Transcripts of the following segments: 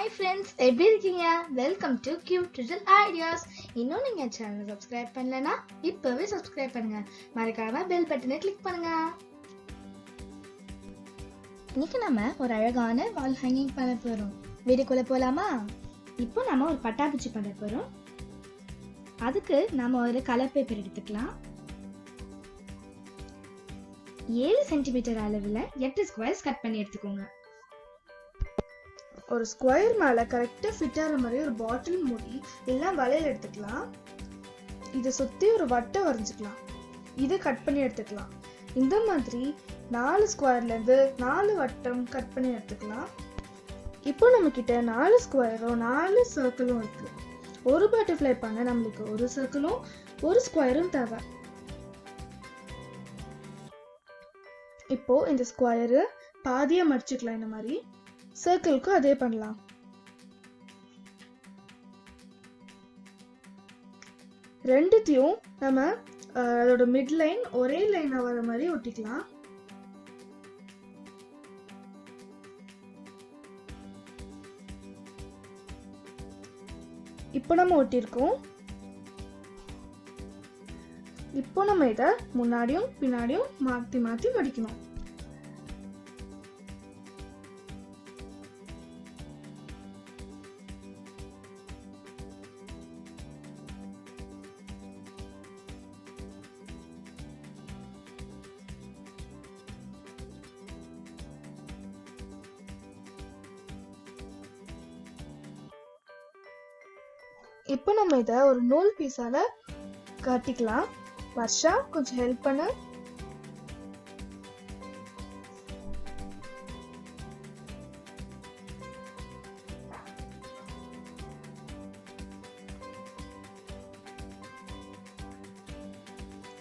Hi friends, எப்படி இருக்கீங்க? Welcome to Cute Little Ideas. இன்னும் நீங்க சேனலை சப்ஸ்கிரைப் பண்ணலனா இப்பவே சப்ஸ்கிரைப் பண்ணுங்க. மறக்காம பெல் பட்டனை கிளிக் பண்ணுங்க. இன்னைக்கு நம்ம ஒரு அழகான வால் ஹேங்கிங் பண்ண போறோம். வீடியோக்குள்ள போலாமா? இப்போ நம்ம ஒரு பட்டாபூச்சி பண்ண போறோம். அதுக்கு நம்ம ஒரு கலர் பேப்பர் எடுத்துக்கலாம். 7 சென்டிமீட்டர் அளவுல 8 ஸ்கொயர்ஸ் கட் பண்ணி எடுத்துக்கோங்க. ஒரு ஸ்கொயர் மேல கரெக்டா ஃபிட் ஆகிற மாதிரி ஒரு பாட்டில் மூடி எல்லாம் வளையல் எடுத்துக்கலாம். இதை சுத்தி ஒரு வட்டம் வரைஞ்சுக்கலாம். இதை கட் பண்ணி எடுத்துக்கலாம். இந்த மாதிரி 4 ஸ்கொயர்ல இருந்து 4 வட்டம் கட் பண்ணி எடுத்துக்கலாம். இப்போ நம்ம கிட்ட 4 ஸ்கொயரும் 4 சர்க்கிளும் இருக்கு. ஒரு பட்டர்ஃப்ளை பண்ண நம்மளுக்கு ஒரு சர்க்கிளும் ஒரு ஸ்கொயரும் தேவை. இப்போ இந்த ஸ்கொயரு பாதியா மடிச்சுக்கலாம். இந்த மாதிரி சர்க்கிளுக்கு அதே பண்ணலாம். ரெண்டுத்தையும் நம்ம அதோட மிட் லைன் ஒரே லைனா வர மாதிரி ஒட்டிக்கலாம். இப்போ நம்ம ஒட்டியிருக்கோம். இப்போ நம்ம இதை முன்னாடியும் பின்னாடியும் மாத்தி மாத்தி மடிக்கணும். இப்போ நம்ம இதை ஒரு நூல் பீஸால கட்டிக்கலாம். வர்ஷா கொஞ்சம் ஹெல்ப் பண்ணு.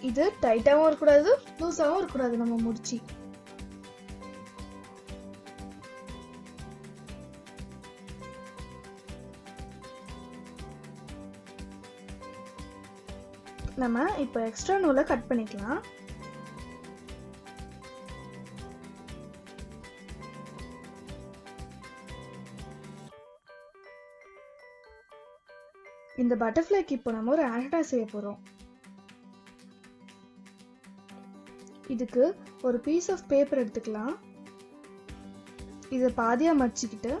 இது டைட்டாவும் இருக்கக்கூடாது, லூஸாவும் இருக்கக்கூடாது. நம்ம முடிச்சு நம்ம இப்போ எக்ஸ்ட்ரா நூலை கட் பண்ணிக்கலாம். இந்த பட்டர்ஃப்ளைக்கு இப்போ நம்ம ஒரு ஆண்டனா செய்ய போறோம். இதுக்கு ஒரு பீஸ் ஆஃப் பேப்பர் எடுத்துக்கலாம். இதை பாதியா மடிச்சுக்கிட்டு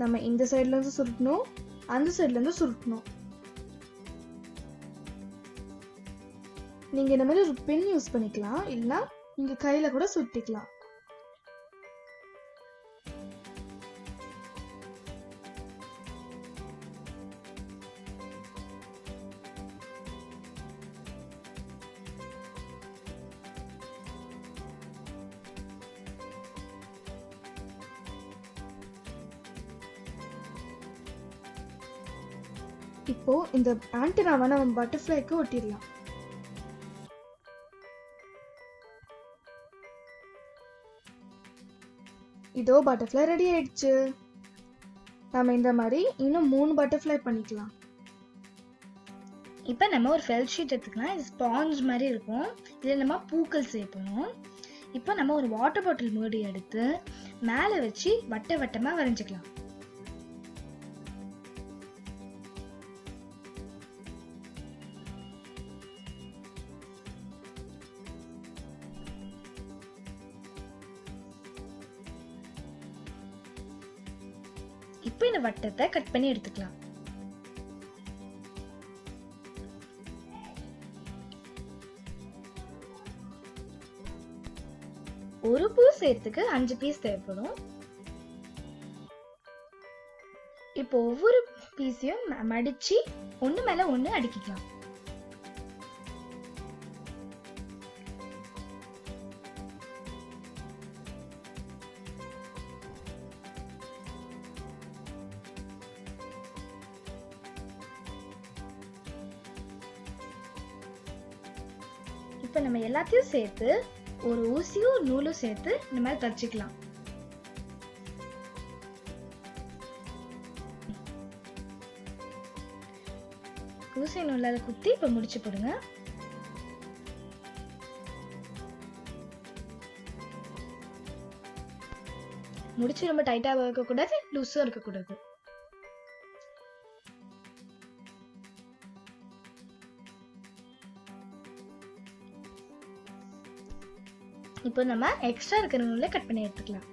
நம்ம இந்த சைட்ல இருந்து சுருட்டணும், அந்த சைட்ல இருந்து சுருட்டணும். நீங்க இந்த மாதிரி ஒரு பென் யூஸ் பண்ணிக்கலாம், இல்ல நீங்க கையில கூட சுட்டிக்கலாம். இப்போ இந்த ஆண்டனாவை நம்ம பட்டர்ஃப்ளைக்கு ஒட்டிடலாம். இதோ பட்டர்ஃப்ளை ரெடி ஆயிடுச்சு. நம்ம இந்த மாதிரி இன்னும் 3 பட்டர்ஃப்ளை பண்ணிக்கலாம். இப்போ நம்ம ஒரு ஃபெல்ட் ஷீட் எடுத்துக்கலாம். இது ஸ்பாஞ்ச் மாதிரி இருக்கும். இதில் நம்ம பூக்கள் சேர்க்கணும். இப்போ நம்ம ஒரு வாட்டர் பாட்டில் மூடி எடுத்து மேலே வச்சு வட்ட வட்டமாக வரைஞ்சிக்கலாம். இப்போ இந்த வட்டத்தை கட் பண்ணி எடுத்துக்கலாம். ஒரு பூ சேர்த்துக்கு 5 பீஸ் தேவைப்படும். இப்போ ஒவ்வொரு பீஸையும் மடிச்சு ஒண்ணு மேல ஒண்ணு அடுக்கிக்கலாம். இப்போ நம்ம எல்லாத்தையும் சேர்த்து ஒரு ஊசியும் நூலும் சேர்த்து இந்த மாதிரி தச்சுக்கலாம். ஊசி நூலால குத்தி இப்போ முடிச்சு போடுங்க. முடிச்சு ரொம்ப டைட்டாக இருக்கக்கூடாது, லூஸும் இருக்கக்கூடாது. இப்போ நம்ம எக்ஸ்ட்ரா இருக்கிற நூலை கட் பண்ணி எடுத்துக்கலாம்.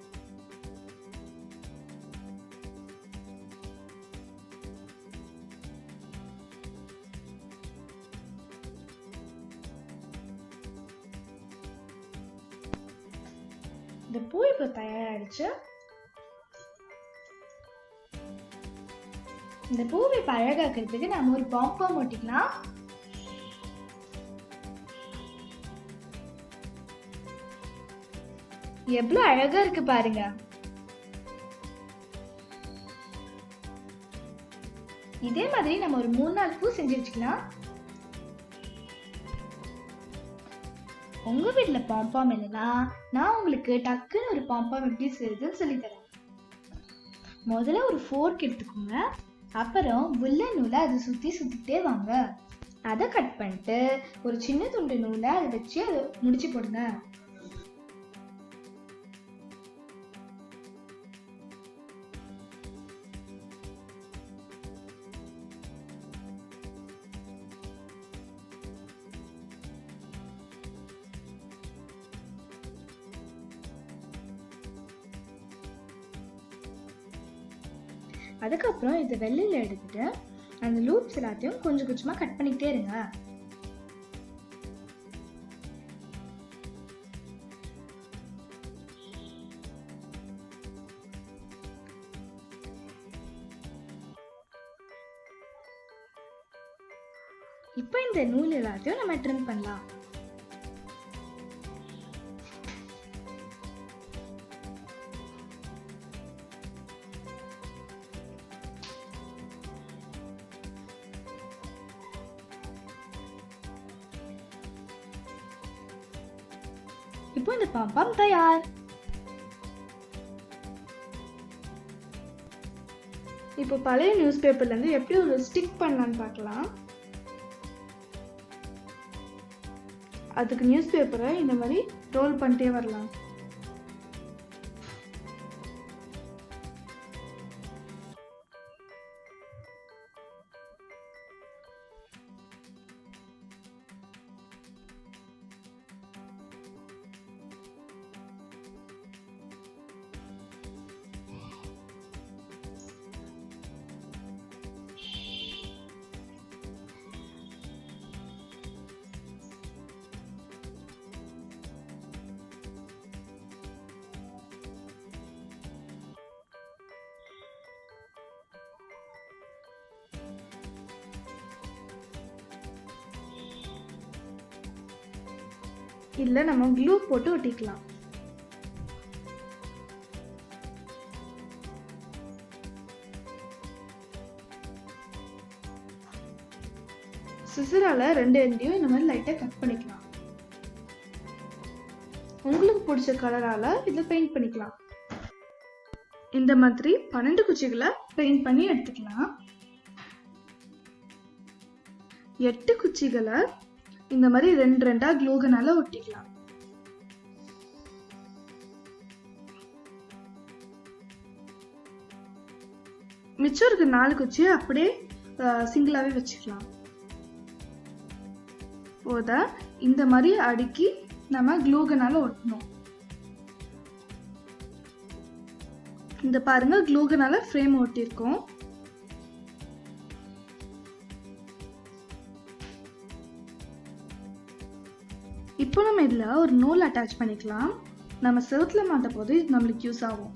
இந்த பூ இப்போ தயாராகிடுச்சு. இந்த பூவை இப்போ அழகாக்கிறதுக்கு நம்ம ஒரு பாம்பாம் ஒட்டிக்கலாம். எவ்வளவு அழகா இருக்கு பாருங்க. இதே மாதிரி நம்ம ஒரு 3-4 பூ செஞ்சு வச்சுக்கலாம். உங்க வீட்டுல பாம்பாம் இல்லைன்னா நான் உங்களுக்கு டக்குன்னு ஒரு பாம்பாம் எப்படி செய்யுதுன்னு சொல்லி தரேன். முதல்ல ஒரு ஃபோர்க் எடுத்துக்கோங்க. அப்புறம் உல்லன் நூலை அதை சுத்திட்டே வாங்க. அதை கட் பண்ணிட்டு ஒரு சின்ன துண்டு நூலை அதை வச்சு அதை முடிச்சு போடுங்க. அதுக்கப்புறம் இதை வெள்ளையில எடுத்துட்டு அந்த லூப்ஸ் எல்லாத்தையும் கொஞ்சம் கொஞ்சமா கட் பண்ணிக்கிட்டே இருங்க. இப்போ இந்த நூல் எல்லாத்தையும் நம்ம ட்ரிம் பண்ணலாம். இப்போ இந்த பாம்பாம் தயார். இப்போ பழைய நியூஸ் பேப்பர்ல இருந்து எப்படி ஒரு ஸ்டிக் பண்ணலாம்னு பார்க்கலாம். அதுக்கு நியூஸ் பேப்பரை இந்த மாதிரி ரோல் பண்ணிட்டே வரலாம். இல்ல நம்ம க்ளூ போட்டு ஒட்டிக்கலாம். சிசரால 2 எண்டையும் இந்த மாதிரி லைட்டா கட் பண்ணிக்கலாம். உங்களுக்கு பிடிச்ச கலரால இதை பெயிண்ட் பண்ணிக்கலாம். இந்த மாதிரி 12 குச்சிகளை பெயிண்ட் பண்ணி எடுத்துக்கலாம். 8 குச்சிகளை இந்த மாதிரி 2 க்ளூகனால ஒட்டிக்கலாம். மிச்சம் இருக்க 4 குச்சியை அப்படியே சிங்கிளாவே வச்சுக்கலாம். போத இந்த மாதிரி அடுக்கி நம்ம க்ளூகனால ஒட்டணும். இந்த பாருங்க க்ளூகனால ஃப்ரேம் ஒட்டியிருக்கோம். இப்போ நம்ம இதுல ஒரு நூல் அட்டாச் பண்ணிக்கலாம். நம்ம செவுத்துல மாட்ட போது இது நம்மளுக்கு யூஸ் ஆகும்.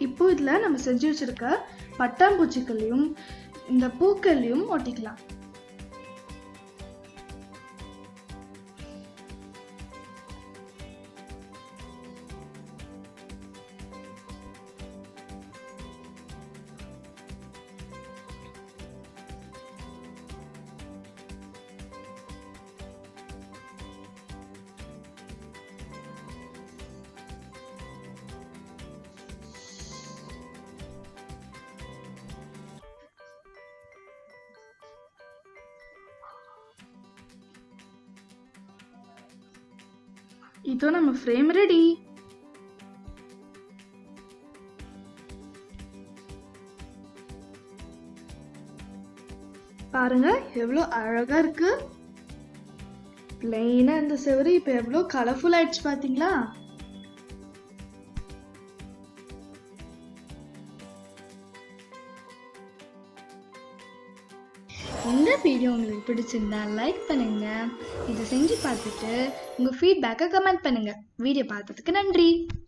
இப்போ இதுல நம்ம செஞ்சு வச்சிருக்க பட்டாம்பூச்சிகளையும் இந்த பூக்களையும் ஒட்டிக்கலாம். இதோ நம்ம ஃப்ரேம் ரெடி. பாருங்க எவ்வளோ அழகா இருக்கு. பிளெயினா இந்த செவரு இப்ப எவ்வளோ கலர்ஃபுல் ஆயிடுச்சு பாத்தீங்களா? இந்த வீடியோ உங்களுக்கு பிடிச்சிருந்தா லைக் பண்ணுங்க. இதை செஞ்சு பார்த்துட்டு உங்க ஃபீட்பேக்கை கமெண்ட் பண்ணுங்க. வீடியோ பார்த்ததுக்கு நன்றி.